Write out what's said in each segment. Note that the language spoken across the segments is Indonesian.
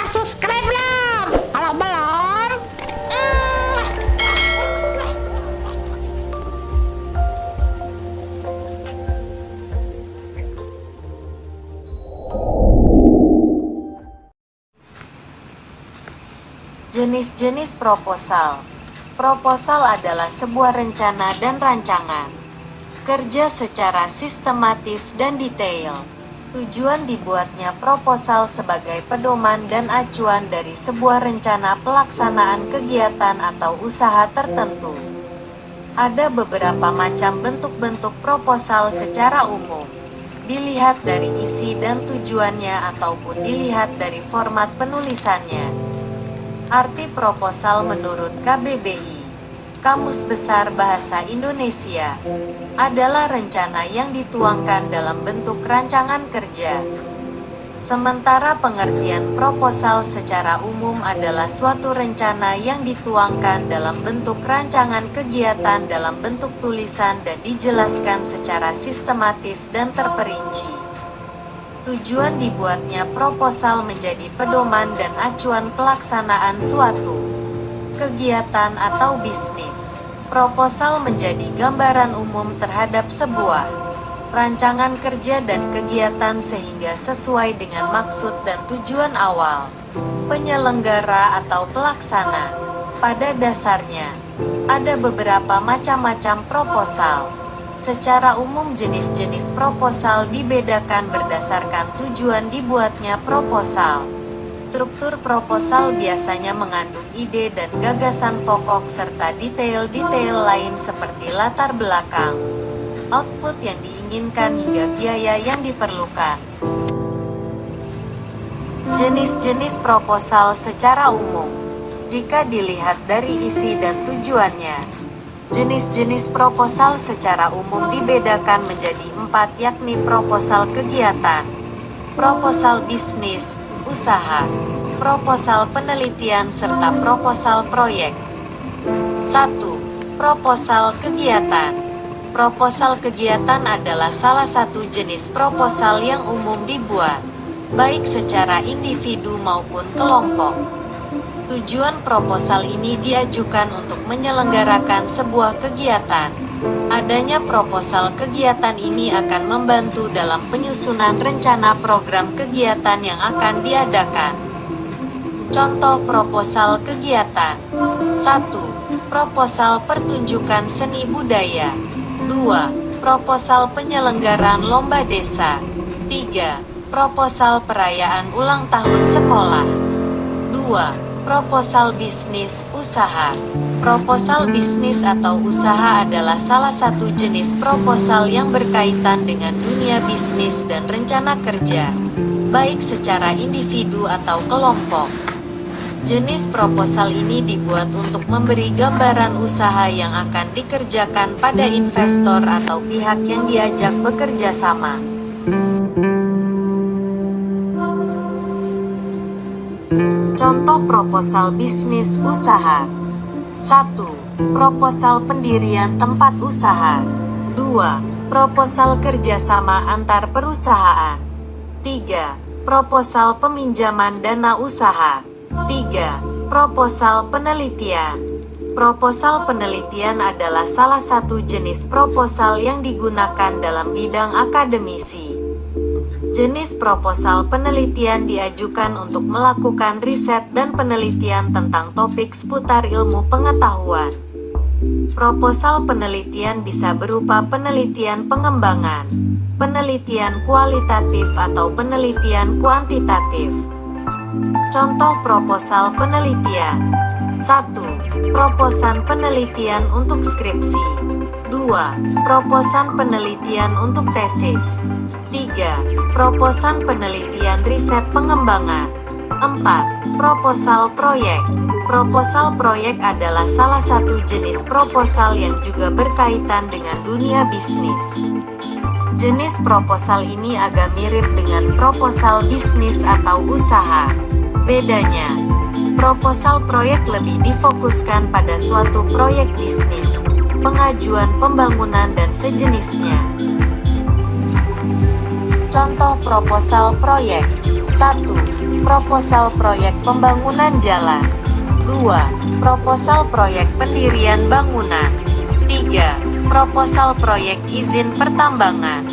subscribe belum? Kalau belum, Jenis-jenis proposal. Proposal adalah sebuah rencana dan rancangan kerja secara sistematis dan detail. Tujuan dibuatnya proposal sebagai pedoman dan acuan dari sebuah rencana pelaksanaan kegiatan atau usaha tertentu. Ada beberapa macam bentuk-bentuk proposal secara umum. Dilihat dari isi dan tujuannya ataupun dilihat dari format penulisannya. Arti proposal menurut KBBI, Kamus Besar Bahasa Indonesia, adalah rencana yang dituangkan dalam bentuk rancangan kerja. Sementara pengertian proposal secara umum adalah suatu rencana yang dituangkan dalam bentuk rancangan kegiatan dalam bentuk tulisan dan dijelaskan secara sistematis dan terperinci. Tujuan dibuatnya proposal menjadi pedoman dan acuan pelaksanaan suatu kegiatan atau bisnis. Proposal menjadi gambaran umum terhadap sebuah rancangan kerja dan kegiatan sehingga sesuai dengan maksud dan tujuan awal penyelenggara atau pelaksana. Pada dasarnya, ada beberapa macam-macam proposal. Secara umum jenis-jenis proposal dibedakan berdasarkan tujuan dibuatnya proposal. Struktur proposal biasanya mengandung ide dan gagasan pokok serta detail-detail lain seperti latar belakang, output yang diinginkan hingga biaya yang diperlukan. Jenis-jenis proposal secara umum. Jika dilihat dari isi dan tujuannya, jenis-jenis proposal secara umum dibedakan menjadi 4 yakni proposal kegiatan, proposal bisnis, usaha, proposal penelitian serta proposal proyek. 1. Proposal kegiatan. Proposal kegiatan adalah salah satu jenis proposal yang umum dibuat, baik secara individu maupun kelompok. Tujuan proposal ini diajukan untuk menyelenggarakan sebuah kegiatan. Adanya proposal kegiatan ini akan membantu dalam penyusunan rencana program kegiatan yang akan diadakan. Contoh proposal kegiatan. 1. Proposal pertunjukan seni budaya. 2. Proposal penyelenggaraan lomba desa. 3. Proposal perayaan ulang tahun sekolah. 2. Proposal bisnis usaha. Proposal bisnis atau usaha adalah salah satu jenis proposal yang berkaitan dengan dunia bisnis dan rencana kerja, baik secara individu atau kelompok. Jenis proposal ini dibuat untuk memberi gambaran usaha yang akan dikerjakan pada investor atau pihak yang diajak bekerja sama. Contoh proposal bisnis usaha. 1. Proposal pendirian tempat usaha. 2. Proposal kerjasama antar perusahaan. 3. Proposal peminjaman dana usaha. 3. Proposal penelitian. Proposal penelitian adalah salah satu jenis proposal yang digunakan dalam bidang akademisi. Jenis proposal penelitian diajukan untuk melakukan riset dan penelitian tentang topik seputar ilmu pengetahuan. Proposal penelitian bisa berupa penelitian pengembangan, penelitian kualitatif atau penelitian kuantitatif. Contoh proposal penelitian. 1. Proposan penelitian untuk skripsi. 2. Proposan penelitian untuk tesis. 3. Proposan penelitian riset pengembangan. 4. Proposal proyek. Proposal proyek adalah salah satu jenis proposal yang juga berkaitan dengan dunia bisnis. Jenis proposal ini agak mirip dengan proposal bisnis atau usaha. Bedanya, proposal proyek lebih difokuskan pada suatu proyek bisnis, pengajuan pembangunan dan sejenisnya. Contoh proposal proyek. 1. Proposal proyek pembangunan jalan. 2. Proposal proyek pendirian bangunan. 3. Proposal proyek izin pertambangan.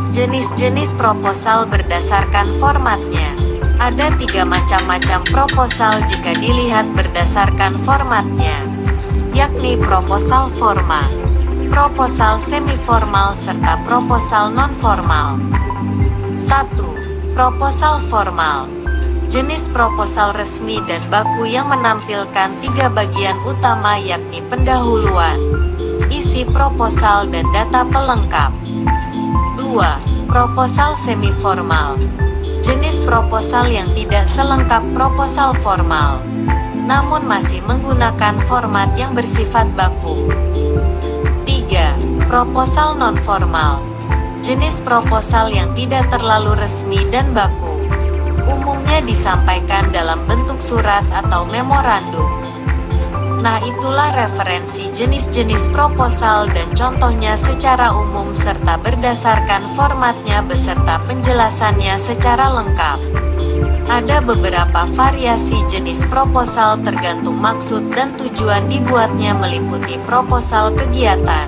Jenis-jenis proposal berdasarkan formatnya. Ada 3 macam-macam proposal jika dilihat berdasarkan formatnya, yakni proposal formal, proposal semi-formal, serta proposal non-formal. 1. Proposal formal. Jenis proposal resmi dan baku yang menampilkan 3 bagian utama, yakni pendahuluan, isi proposal, dan data pelengkap. 2. Proposal semi-formal. Jenis proposal yang tidak selengkap proposal formal, namun masih menggunakan format yang bersifat baku. 3. Proposal non-formal. Jenis proposal yang tidak terlalu resmi dan baku, umumnya disampaikan dalam bentuk surat atau memorandum. Nah, itulah referensi jenis-jenis proposal dan contohnya secara umum serta berdasarkan formatnya beserta penjelasannya secara lengkap. Ada beberapa variasi jenis proposal tergantung maksud dan tujuan dibuatnya, meliputi proposal kegiatan,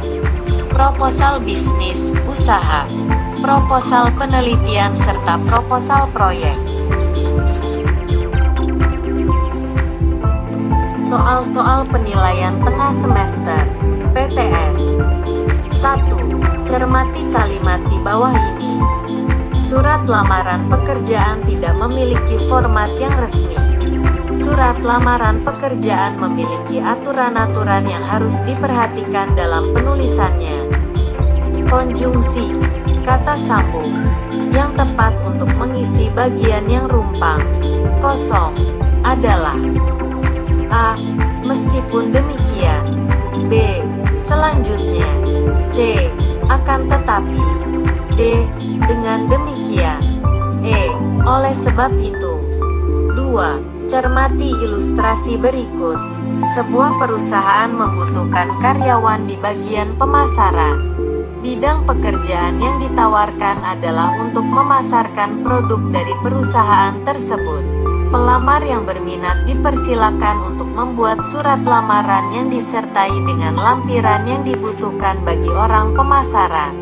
proposal bisnis, usaha, proposal penelitian, serta proposal proyek. Soal-soal penilaian tengah semester, PTS. 1. Cermati kalimat di bawah ini. Surat lamaran pekerjaan tidak memiliki format yang resmi. Surat lamaran pekerjaan memiliki aturan-aturan yang harus diperhatikan dalam penulisannya. Konjungsi, kata sambung, yang tepat untuk mengisi bagian yang rumpang, kosong, adalah A. Meskipun demikian. B. Selanjutnya. C. Akan tetapi. D. Dengan demikian. E. Oleh sebab itu. 2. Cermati ilustrasi berikut. Sebuah perusahaan membutuhkan karyawan di bagian pemasaran. Bidang pekerjaan yang ditawarkan adalah untuk memasarkan produk dari perusahaan tersebut. Pelamar yang berminat dipersilakan untuk membuat surat lamaran yang disertai dengan lampiran yang dibutuhkan bagi orang pemasaran.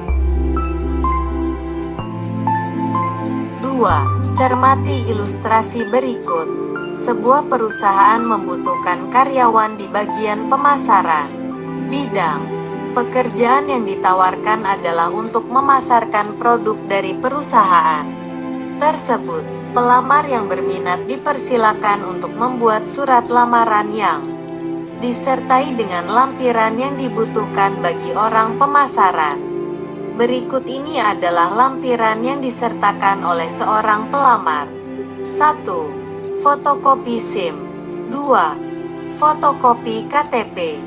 2. Cermati ilustrasi berikut. Sebuah perusahaan membutuhkan karyawan di bagian pemasaran. Bidang pekerjaan yang ditawarkan adalah untuk memasarkan produk dari perusahaan tersebut. Pelamar yang berminat dipersilakan untuk membuat surat lamaran yang disertai dengan lampiran yang dibutuhkan bagi orang pemasaran. Berikut ini adalah lampiran yang disertakan oleh seorang pelamar. 1. Fotokopi SIM. 2. Fotokopi KTP.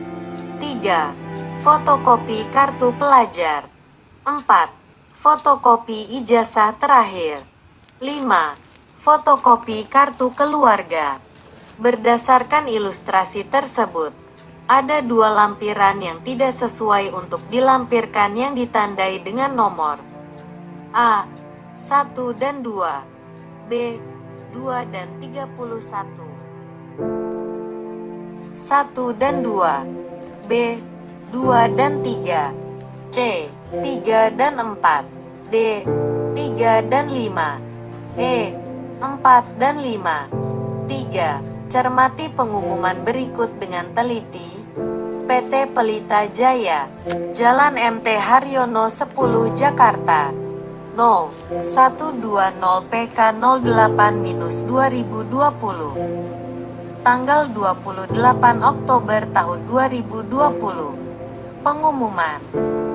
3. Fotokopi kartu pelajar. 4. Fotokopi ijazah terakhir. 5. Fotokopi kartu keluarga. Berdasarkan ilustrasi tersebut, ada 2 lampiran yang tidak sesuai untuk dilampirkan yang ditandai dengan nomor A. 1 dan 2, B. 2 dan 31. 1 dan 2, B. 2 dan 3, C. 3 dan 4, D. 3 dan 5, E. 4 dan 5. 3. Cermati pengumuman berikut dengan teliti. PT Pelita Jaya, Jalan MT Haryono 10 Jakarta, No. 120 PK 08-2020. Tanggal 28 Oktober tahun 2020. Pengumuman.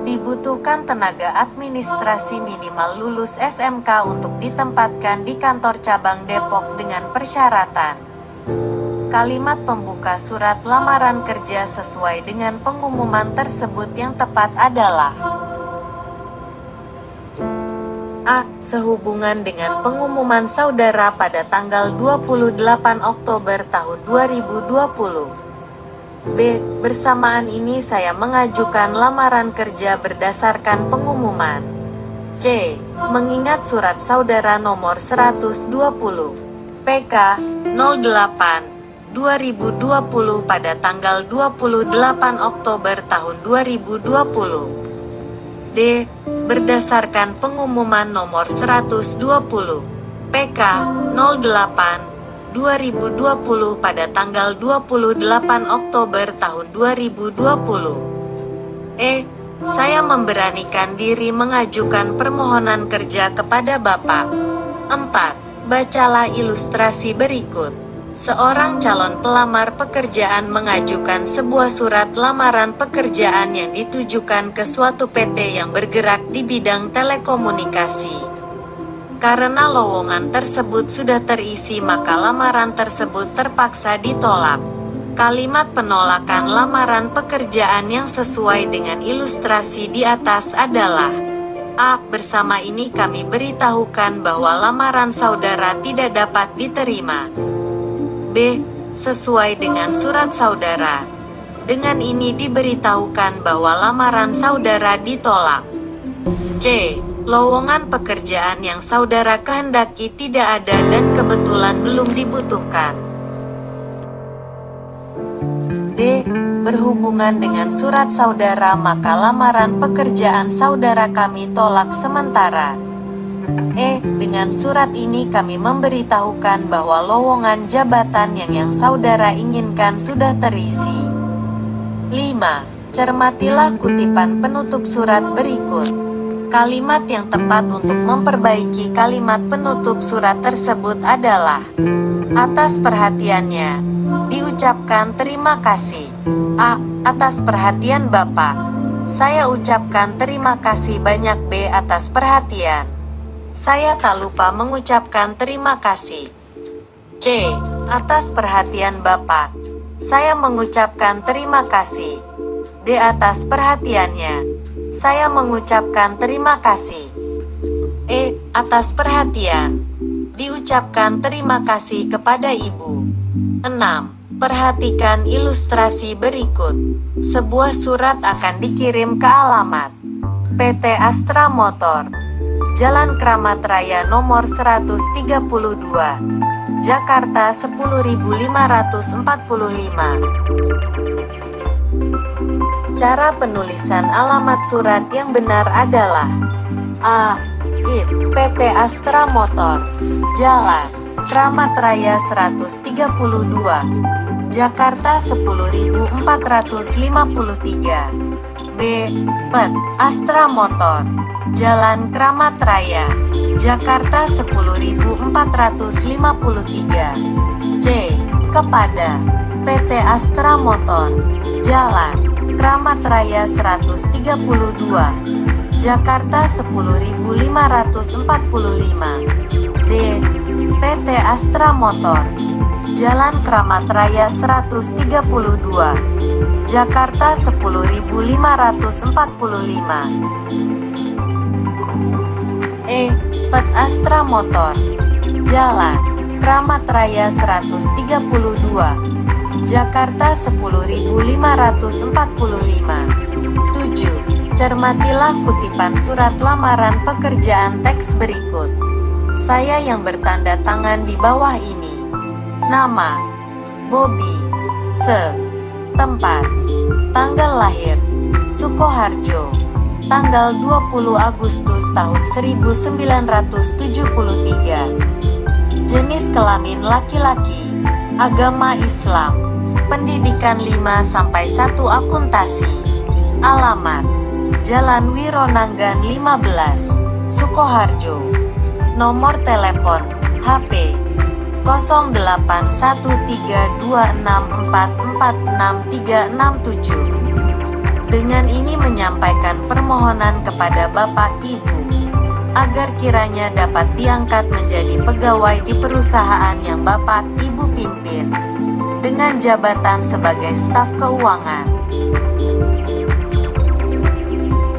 Dibutuhkan tenaga administrasi minimal lulus SMK untuk ditempatkan di kantor cabang Depok dengan persyaratan. Kalimat pembuka surat lamaran kerja sesuai dengan pengumuman tersebut yang tepat adalah A. Sehubungan dengan pengumuman saudara pada tanggal 28 Oktober tahun 2020. B. Bersamaan ini saya mengajukan lamaran kerja berdasarkan pengumuman. C. Mengingat surat saudara nomor 120 PK 08/2020 pada tanggal 28 Oktober tahun 2020. D. Berdasarkan pengumuman nomor 120 PK 08/2020 pada tanggal 28 Oktober tahun 2020. Saya memberanikan diri mengajukan permohonan kerja kepada Bapak. 4. Bacalah ilustrasi berikut. Seorang calon pelamar pekerjaan mengajukan sebuah surat lamaran pekerjaan yang ditujukan ke suatu PT yang bergerak di bidang telekomunikasi. Karena lowongan tersebut sudah terisi, maka lamaran tersebut terpaksa ditolak. Kalimat penolakan lamaran pekerjaan yang sesuai dengan ilustrasi di atas adalah: A. Bersama ini kami beritahukan bahwa lamaran saudara tidak dapat diterima. B. Sesuai dengan surat saudara. Dengan ini diberitahukan bahwa lamaran saudara ditolak. C. Lowongan pekerjaan yang saudara kehendaki tidak ada dan kebetulan belum dibutuhkan. D. Berhubungan dengan surat saudara, maka lamaran pekerjaan saudara kami tolak sementara. E. Dengan surat ini kami memberitahukan bahwa lowongan jabatan yang saudara inginkan sudah terisi. 5. Cermatilah kutipan penutup surat berikut. Kalimat yang tepat untuk memperbaiki kalimat penutup surat tersebut adalah: atas perhatiannya. Diucapkan terima kasih. A. Atas perhatian Bapak. Saya ucapkan terima kasih banyak. B. Atas perhatian. Saya tak lupa mengucapkan terima kasih. C. Atas perhatian Bapak. Saya mengucapkan terima kasih. D. Atas perhatiannya. Saya mengucapkan terima kasih. E. Atas perhatian. Diucapkan terima kasih kepada Ibu. 6. Perhatikan ilustrasi berikut. Sebuah surat akan dikirim ke alamat PT Astra Motor, Jalan Kramat Raya nomor 132, Jakarta 10545. Cara penulisan alamat surat yang benar adalah: A. PT Astra Motor, Jalan Kramat Raya 132, Jakarta 10453. B. PT Astra Motor, Jalan Kramat Raya, Jakarta 10453. C. Kepada PT Astra Motor, Jalan Kramat Raya 132, Jakarta 10545. D. PT Astra Motor, Jalan Kramat Raya 132, Jakarta 10545. E. PT Astra Motor, Jalan Kramat Raya 132, Jakarta 10545. 7. Cermatilah kutipan surat lamaran pekerjaan teks berikut. Saya yang bertanda tangan di bawah ini. Nama: Bobby. Tempat: tanggal lahir: Sukoharjo, tanggal 20 Agustus tahun 1973. Jenis kelamin laki-laki, agama Islam, pendidikan 5-1 akuntansi. Alamat: Jalan Wironanggan 15, Sukoharjo. Nomor telepon HP 081326446367. Dengan ini menyampaikan permohonan kepada Bapak Ibu agar kiranya dapat diangkat menjadi pegawai di perusahaan yang Bapak Ibu pimpin dengan jabatan sebagai staf keuangan.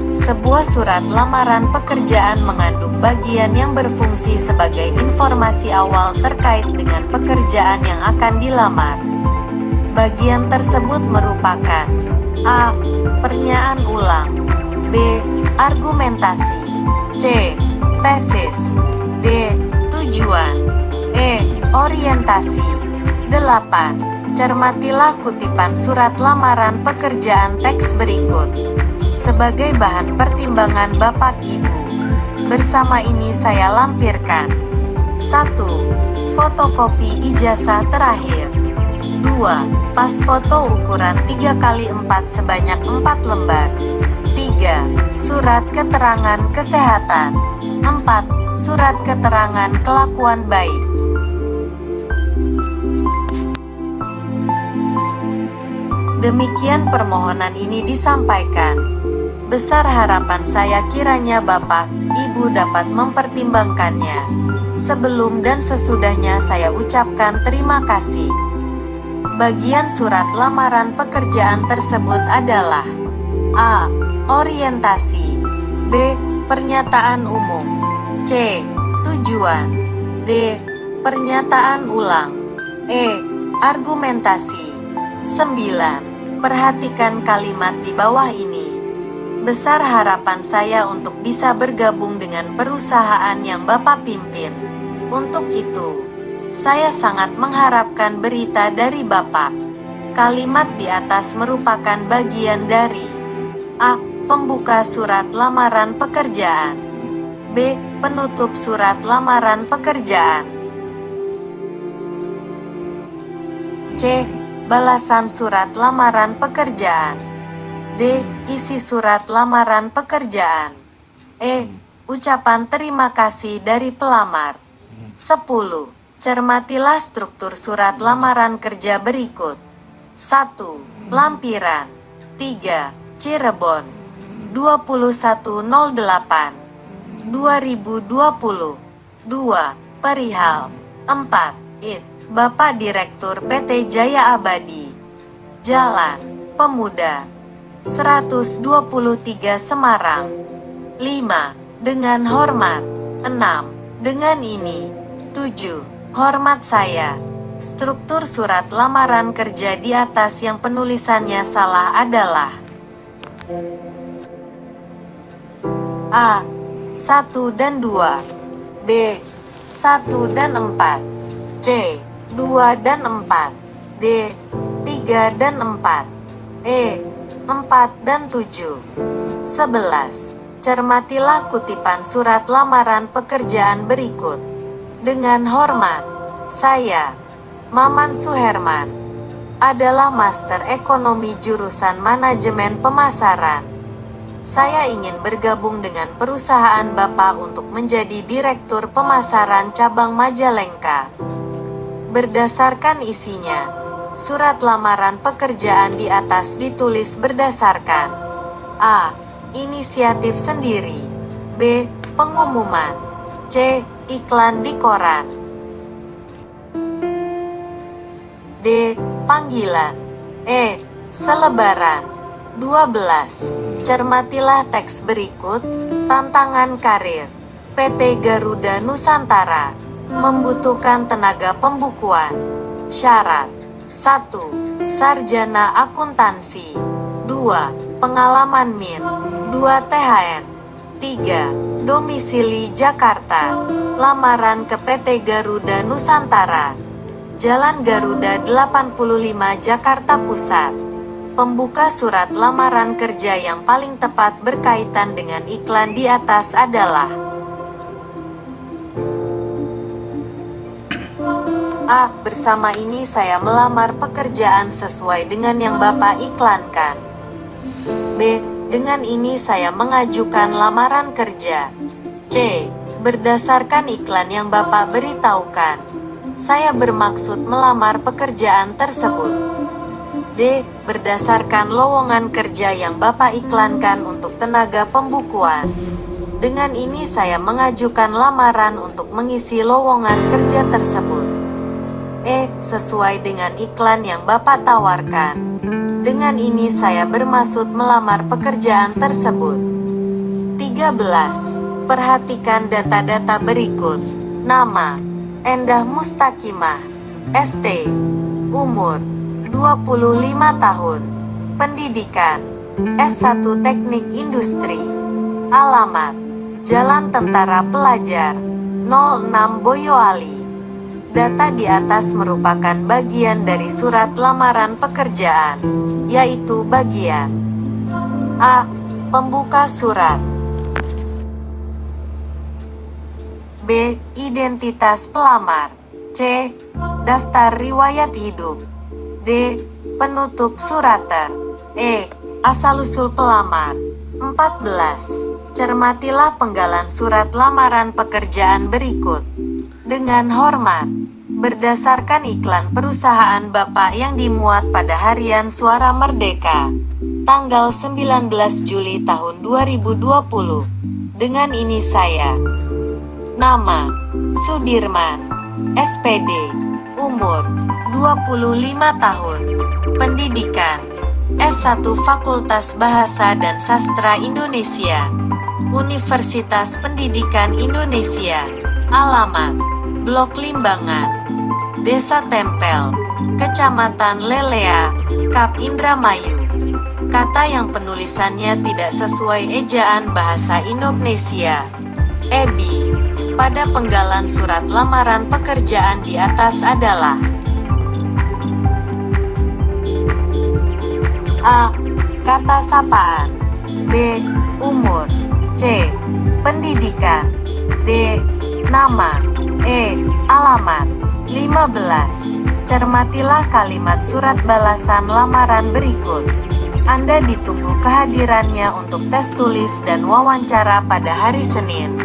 Sebuah surat lamaran pekerjaan mengandung bagian yang berfungsi sebagai informasi awal terkait dengan pekerjaan yang akan dilamar. Bagian tersebut merupakan: A. Pernyataan ulang, B. Argumentasi, C. Tesis, D. Tujuan, E. Orientasi. 8. Cermatilah kutipan surat lamaran pekerjaan teks berikut sebagai bahan pertimbangan Bapak Ibu. Bersama ini saya lampirkan. 1. Fotokopi ijazah terakhir. 2. Pas foto ukuran 3x4 sebanyak 4 lembar. 3. Surat keterangan kesehatan. 4. Surat keterangan kelakuan baik. Demikian permohonan ini disampaikan. Besar harapan saya kiranya Bapak, Ibu dapat mempertimbangkannya. Sebelum dan sesudahnya saya ucapkan terima kasih. Bagian surat lamaran pekerjaan tersebut adalah: A. Orientasi. B. Pernyataan umum. C. Tujuan. D. Pernyataan ulang. E. Argumentasi. 9. Perhatikan kalimat di bawah ini. Besar harapan saya untuk bisa bergabung dengan perusahaan yang Bapak pimpin. Untuk itu, saya sangat mengharapkan berita dari Bapak. Kalimat di atas merupakan bagian dari: A. Pembuka surat lamaran pekerjaan. B. Penutup surat lamaran pekerjaan. C. Balasan surat lamaran pekerjaan. D. Isi surat lamaran pekerjaan. E. Ucapan terima kasih dari pelamar. 10. Cermatilah struktur surat lamaran kerja berikut. 1. Lampiran. 3. Cirebon 2108 2020. 2. Perihal. 4. IT. Bapak Direktur PT Jaya Abadi. Jalan Pemuda 123 Semarang. 5. Dengan hormat. 6. Dengan ini. 7. Hormat saya. Struktur surat lamaran kerja di atas yang penulisannya salah adalah: A. 1 dan 2. B. 1 dan 4. C. 2 dan 4. D. 3 dan 4. E. 4 dan 7. 11. Cermatilah kutipan surat lamaran pekerjaan berikut. Dengan hormat, saya, Maman Suherman, adalah Master Ekonomi jurusan Manajemen Pemasaran. Saya ingin bergabung dengan perusahaan Bapak untuk menjadi Direktur Pemasaran Cabang Majalengka. Berdasarkan isinya, surat lamaran pekerjaan di atas ditulis berdasarkan: A. Inisiatif sendiri. B. Pengumuman. C. Iklan di koran. D. Panggilan. E. Selebaran. 12. Cermatilah teks berikut. Tantangan karir. PT Garuda Nusantara membutuhkan tenaga pembukuan. Syarat: 1. Sarjana akuntansi. 2. Pengalaman min. 2 THN. 3. Domisili Jakarta. Lamaran ke PT Garuda Nusantara, Jalan Garuda 85 Jakarta Pusat. Pembuka surat lamaran kerja yang paling tepat berkaitan dengan iklan di atas adalah: A. Bersama ini saya melamar pekerjaan sesuai dengan yang Bapak iklankan. B. Dengan ini saya mengajukan lamaran kerja. C. Berdasarkan iklan yang Bapak beritahukan, saya bermaksud melamar pekerjaan tersebut. D. Berdasarkan lowongan kerja yang Bapak iklankan untuk tenaga pembukuan, dengan ini saya mengajukan lamaran untuk mengisi lowongan kerja tersebut. E. Sesuai dengan iklan yang Bapak tawarkan, dengan ini saya bermaksud melamar pekerjaan tersebut. 13. Perhatikan data-data berikut. Nama: Endah Mustakimah, ST. Umur: 25 tahun. Pendidikan: S1 Teknik Industri. Alamat: Jalan Tentara Pelajar 06 Boyolali. Data di atas merupakan bagian dari surat lamaran pekerjaan, yaitu bagian A. Pembuka surat. B. Identitas pelamar. C. Daftar riwayat hidup. D. Penutup surater. E. Asal-usul pelamar. 14. Cermatilah penggalan surat lamaran pekerjaan berikut. Dengan hormat, berdasarkan iklan perusahaan Bapak yang dimuat pada harian Suara Merdeka, tanggal 19 Juli tahun 2020. Dengan ini saya. Nama, Sudirman. SPD, umur, 25 tahun. Pendidikan, S1 Fakultas Bahasa dan Sastra Indonesia, Universitas Pendidikan Indonesia. Alamat, Blok Limbangan, Desa Tempel, Kecamatan Lelea, Kap Indramayu. Kata yang penulisannya tidak sesuai ejaan bahasa Indonesia. Ebi, pada penggalan surat lamaran pekerjaan di atas adalah A. Kata sapaan. B. Umur. C. Pendidikan. D. Nama. E. Alamat. 15. Cermatilah kalimat surat balasan lamaran berikut. Anda ditunggu kehadirannya untuk tes tulis dan wawancara pada hari Senin,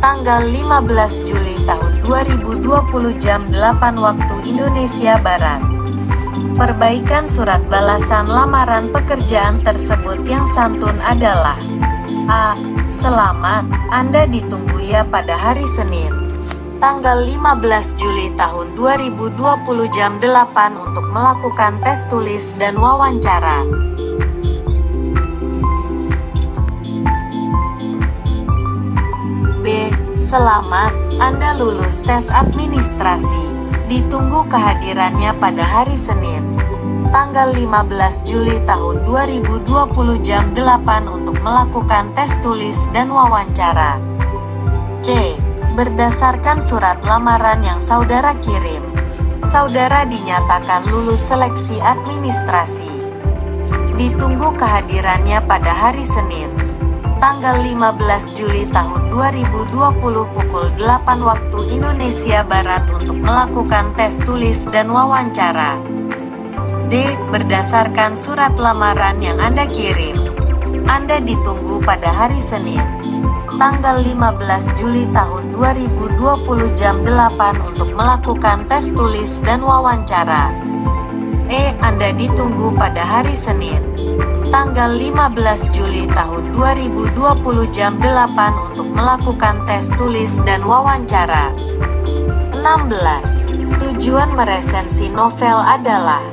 tanggal 15 Juli tahun 2020 jam 8 waktu Indonesia Barat. Perbaikan surat balasan lamaran pekerjaan tersebut yang santun adalah A. Selamat, Anda ditunggu ya pada hari Senin, tanggal 15 Juli tahun 2020 jam 8 untuk melakukan tes tulis dan wawancara. B. Selamat, Anda lulus tes administrasi. Ditunggu kehadirannya pada hari Senin, tanggal 15 Juli tahun 2020 jam 8 untuk melakukan tes tulis dan wawancara. C. Berdasarkan surat lamaran yang saudara kirim, saudara dinyatakan lulus seleksi administrasi. Ditunggu kehadirannya pada hari Senin, tanggal 15 Juli tahun 2020 pukul 8 waktu Indonesia Barat untuk melakukan tes tulis dan wawancara. D. Berdasarkan surat lamaran yang Anda kirim, Anda ditunggu pada hari Senin, tanggal 15 Juli tahun 2020 jam 8 untuk melakukan tes tulis dan wawancara. E. Anda ditunggu pada hari Senin, tanggal 15 Juli tahun 2020 jam 8 untuk melakukan tes tulis dan wawancara. 16. Tujuan meresensi novel adalah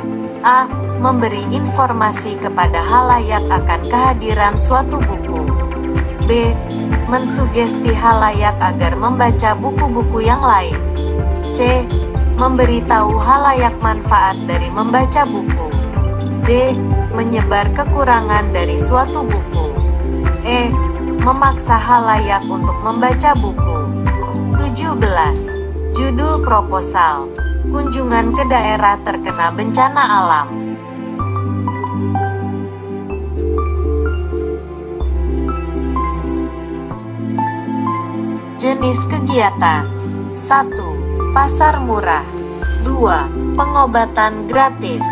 A. Memberi informasi kepada halayak akan kehadiran suatu buku. B. Mensugesti halayak agar membaca buku-buku yang lain. C. Memberitahu halayak manfaat dari membaca buku. D. Menyebar kekurangan dari suatu buku. E. Memaksa halayak untuk membaca buku. 17. Judul proposal, kunjungan ke daerah terkena bencana alam. Jenis kegiatan. 1. Pasar murah. 2. Pengobatan gratis.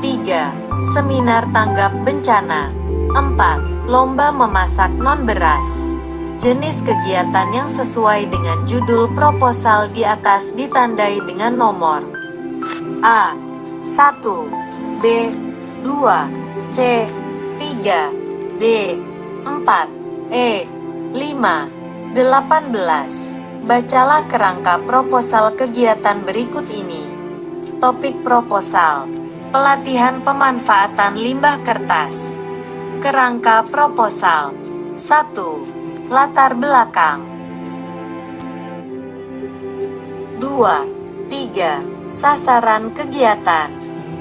3. Seminar tanggap bencana. 4. Lomba memasak non-beras. Jenis kegiatan yang sesuai dengan judul proposal di atas ditandai dengan nomor A. 1. B. 2. C. 3. D. 4. E. 5. 18. Bacalah kerangka proposal kegiatan berikut ini. Topik proposal: pelatihan pemanfaatan limbah kertas. Kerangka proposal. 1. Latar belakang. 2. 3. Sasaran kegiatan.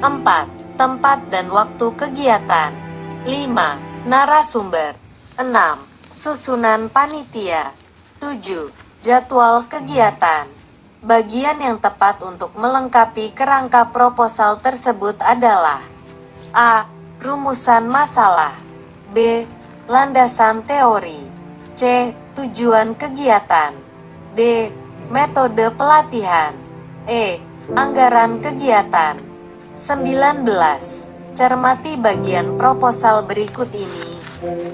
4. Tempat dan waktu kegiatan. 5. Narasumber. 6. Susunan panitia. 7. Jadwal kegiatan. Bagian yang tepat untuk melengkapi kerangka proposal tersebut adalah A. Rumusan masalah, B. Landasan teori, C. Tujuan kegiatan, D. Metode pelatihan, E. Anggaran kegiatan. 19. Cermati bagian proposal berikut ini.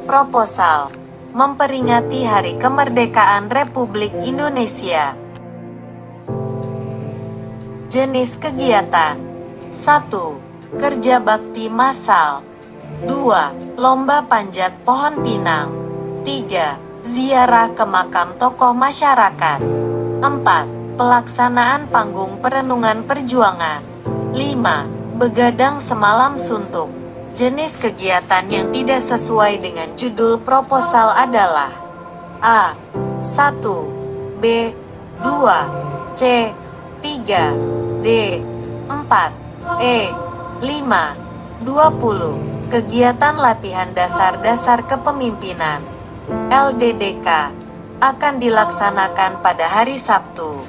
Proposal memperingati Hari Kemerdekaan Republik Indonesia. Jenis kegiatan 1. Kerja bakti massal 2. Lomba panjat pohon pinang 3. Ziarah ke makam tokoh masyarakat 4. Pelaksanaan panggung perenungan perjuangan 5. Begadang semalam suntuk. Jenis kegiatan yang tidak sesuai dengan judul proposal adalah A. 1. B. 2. C. 3. D. 4. E. 5. 20. Kegiatan latihan dasar-dasar kepemimpinan LDDK akan dilaksanakan pada hari Sabtu,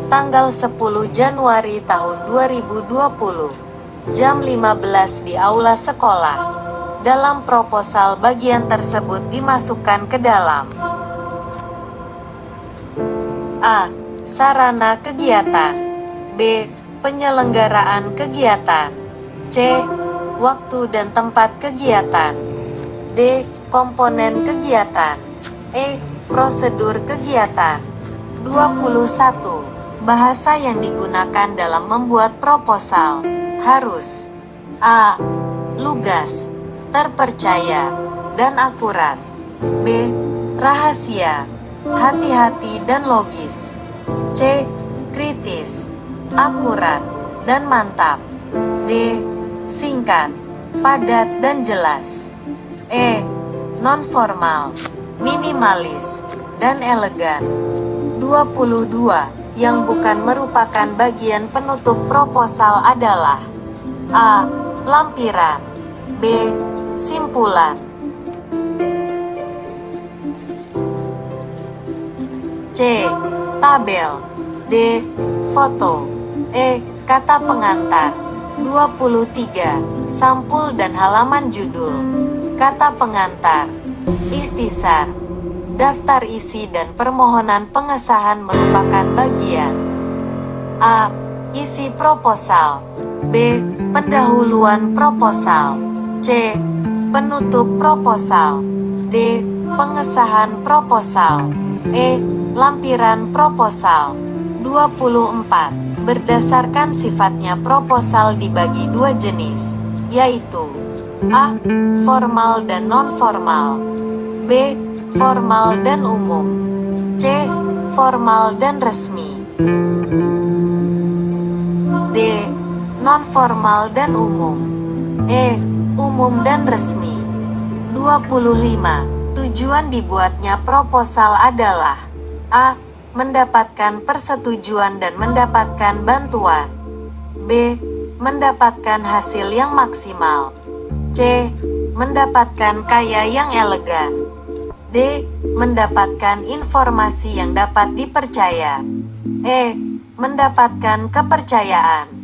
tanggal 10 Januari tahun 2020, jam 15 di aula sekolah. Dalam proposal bagian tersebut dimasukkan ke dalam A. Sarana kegiatan, B. Penyelenggaraan kegiatan, C. Waktu dan tempat kegiatan, D. Komponen kegiatan, E. Prosedur kegiatan. 21. Bahasa yang digunakan dalam membuat proposal harus A. Lugas, terpercaya, dan akurat, B. Rahasia, hati-hati dan logis, C. Kritis, akurat, dan mantap, D. Singkat, padat dan jelas, E. Non-formal, minimalis, dan elegan. 22. Yang bukan merupakan bagian penutup proposal adalah A. Lampiran, B. Simpulan, C. Tabel, D. Foto, E. Kata pengantar. 23. Sampul dan halaman judul. Kata pengantar, ikhtisar, daftar isi dan permohonan pengesahan merupakan bagian A. Isi proposal, B. Pendahuluan proposal, C. Penutup proposal, D. Pengesahan proposal, E. Lampiran proposal. 24. Berdasarkan sifatnya proposal dibagi dua jenis, yaitu A. Formal dan non-formal, B. Formal dan umum, C. Formal dan resmi, D. Non-formal dan umum, E. Umum dan resmi. 25. Tujuan dibuatnya proposal adalah A. Mendapatkan persetujuan dan mendapatkan bantuan, B. Mendapatkan hasil yang maksimal, C. Mendapatkan kaya yang elegan, D. Mendapatkan informasi yang dapat dipercaya, E. Mendapatkan kepercayaan.